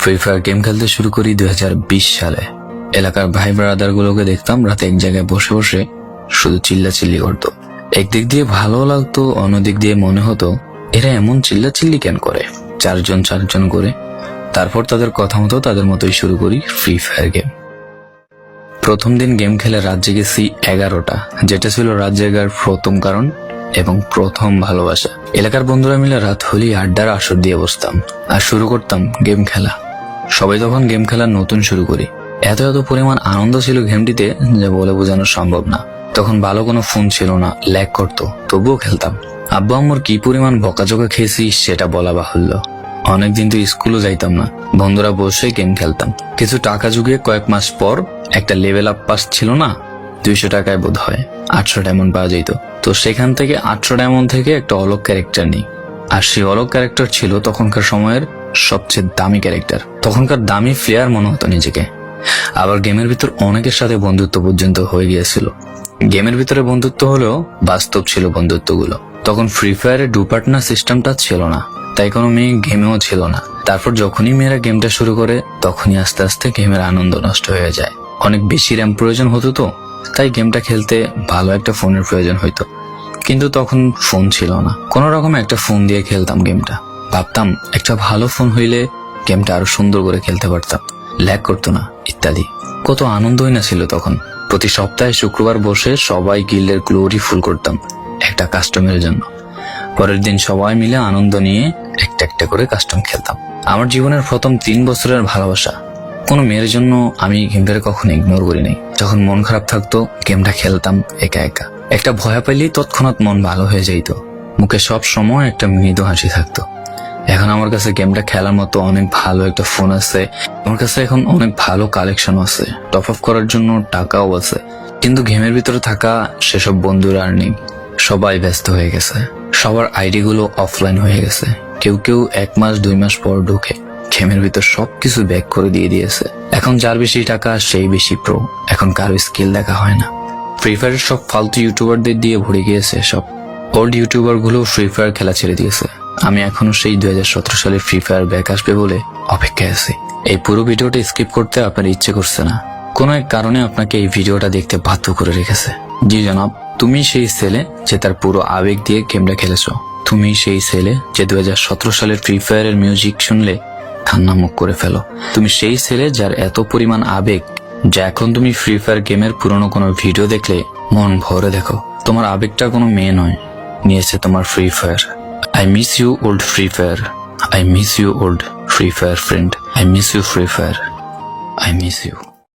Free fire game খেলতে শুরু করি 2020 সালে। এলাকার ভাই ব্রাদার গুলোকে দেখতাম রাতে এক জায়গায় বসে বসে শুধু চিল্লাচিল্লি করতো। একদিক দিয়ে ভালো লাগতো, অন্যদিক দিয়ে মনে হতো এরা এমন চিল্লাচিল্লি কেন করে, চারজন করে। তারপর তাদের কথা মতো তাদের মতোই শুরু করি ফ্রি ফায়ার গেম। প্রথম দিন গেম খেলে রাত জেগেছি 11টা, যেটা ছিল রাত জেগার প্রথম কারণ এবং প্রথম ভালোবাসা। এলাকার বন্ধুরা মিলে রাত হলেই আড্ডার আসর দিয়ে বসতাম আর শুরু করতাম গেম খেলা। সবাই তখন গেম খেলা নতুন শুরু করি। এত পরিমাণ আনন্দ ছিল গেমটিতে যে বলে বোঝানো সম্ভব না। তখন ভালো কোনো ফোন ছিল না, ল্যাগ করতো, তবুও খেলতাম। আব্বু আম্মুর কি পরিমাণ বকাঝকা খেয়েছি সেটা বলা বাহুল্য। অনেকদিন তো স্কুলও যাইতাম না, বন্ধুরা বসে গেম খেলতাম। কিছু টাকা জুগিয়ে কয়েক মাস পর একটা লেভেল আপ পাস ছিল না, 200 টাকায় বোধ হয় 800 ডায়মন্ড পাওয়া যেত। তো সেখান থেকে 800 ডায়মন্ড থেকে একটা অলগ ক্যারেক্টার নিই। আর সেই অলগ ক্যারেক্টার ছিল তখনকার সময়ের সবচেয়ে দামি ক্যারেক্টার। তখনকার দামি প্লেয়ার মনে হতো নিজেকে। আবার গেমের ভিতর অনেকের সাথে বন্ধুত্ব পর্যন্ত হয়ে গিয়েছিল। গেমের ভিতরে বন্ধুত্ব হলেও বাস্তব ছিল বন্ধুত্বগুলো। তখন ফ্রি ফায়ারে ডু পার্টনার সিস্টেমটা ছিল না, তাই কোনো মেয়ে গেমেও ছিল না। তারপর যখনই মেয়েরা গেমটা শুরু করে তখনই আস্তে আস্তে গেমের আনন্দ নষ্ট হয়ে যায়। অনেক বেশি র্যাম প্রয়োজন হতো, তো তাই গেমটা খেলতে ভালো একটা ফোনের প্রয়োজন হইতো। কিন্তু তখন ফোন ছিল না, কোন রকম একটা ফোন দিয়ে খেলতাম গেমটা। ভাবতাম একটা ভালো ফোন হইলে গেমটা আরো সুন্দর করে খেলতে পারতাম, ল্যাগ করতো না ইত্যাদি। কত আনন্দই না ছিল তখন। প্রতি সপ্তাহে শুক্রবার বসে সবাই গিল্ডের গ্লোরি ফুল করতাম একটা কাস্টমের জন্য। পরের দিন সবাই মিলে আনন্দ নিয়ে একটা একটা করে কাস্টম খেলতাম। আমার জীবনের প্রথম 3 বছরের ভালোবাসা। কোনো মেয়ের জন্য আমি গেমটাকে কখনো ইগনোর করি নাই। যখন মন খারাপ থাকতো গেমটা খেলতাম একা একা। একটা ভয় পাইলেই তৎক্ষণাৎ মন ভালো হয়ে যাইতো, মুখে সব সময় একটা মৃদু হাসি থাকতো। এখন আমার কাছে গেমটা খেলার মতো অনেক ভালো একটা ফোন আছে, আমার কাছে এখন অনেক ভালো কালেকশন আছে, টপ আপ করার জন্য টাকাও আছে। কিন্তু গেমের ভিতরে থাকা সেসব বন্ধুরা আর নেই, সবাই ব্যস্ত হয়ে গেছে। সবার আইডি গুলো অফলাইন হয়ে গেছে। কেউ 1 মাস 2 মাস পর ঢুকে গেমের ভিতর সবকিছু ব্যাক করে দিয়েছে। এখন যার বেশি টাকা সেই বেশি প্রো, এখন কারো স্কিল দেখা হয় না। ফ্রি ফায়ারের সব ফালতু ইউটিউবারদের দিয়ে ভরে গিয়েছে সব। ওল্ড ইউটিউবার গুলো ফ্রি ফায়ার খেলা ছেড়ে দিয়েছে। আমি এখনো সেই 2017 সালে ফ্রি ফায়ার ব্যাক আসবে বলে অপেক্ষায় আছি। এই পুরো ভিডিওটা স্কিপ করতে আপনার ইচ্ছে করছে না, কোনো এক কারণে আপনাকে এই ভিডিওটা দেখতে বাধ্য করে রেখেছে। জি জনাব, তুমি সেই ছেলে যে তার পুরো আবেগ দিয়ে গেমটা খেলেছো। তুমি সেই ছেলে যে 2017 সালের ফ্রি ফায়ারের মিউজিক শুনলে কান্না মুখ করে ফেলো। তুমি সেই ছেলে যার এত পরিমাণ আবেগ যা এখন তুমি ফ্রি ফায়ার গেমের পুরনো কোনো ভিডিও দেখলে মন ভরে দেখো। তোমার আবেগটা কোনো মেয়ে নয়, নিয়েছে তোমার free fire. I miss you old Free Fire. I miss you old Free Fire friend. I miss you Free Fire. I miss you.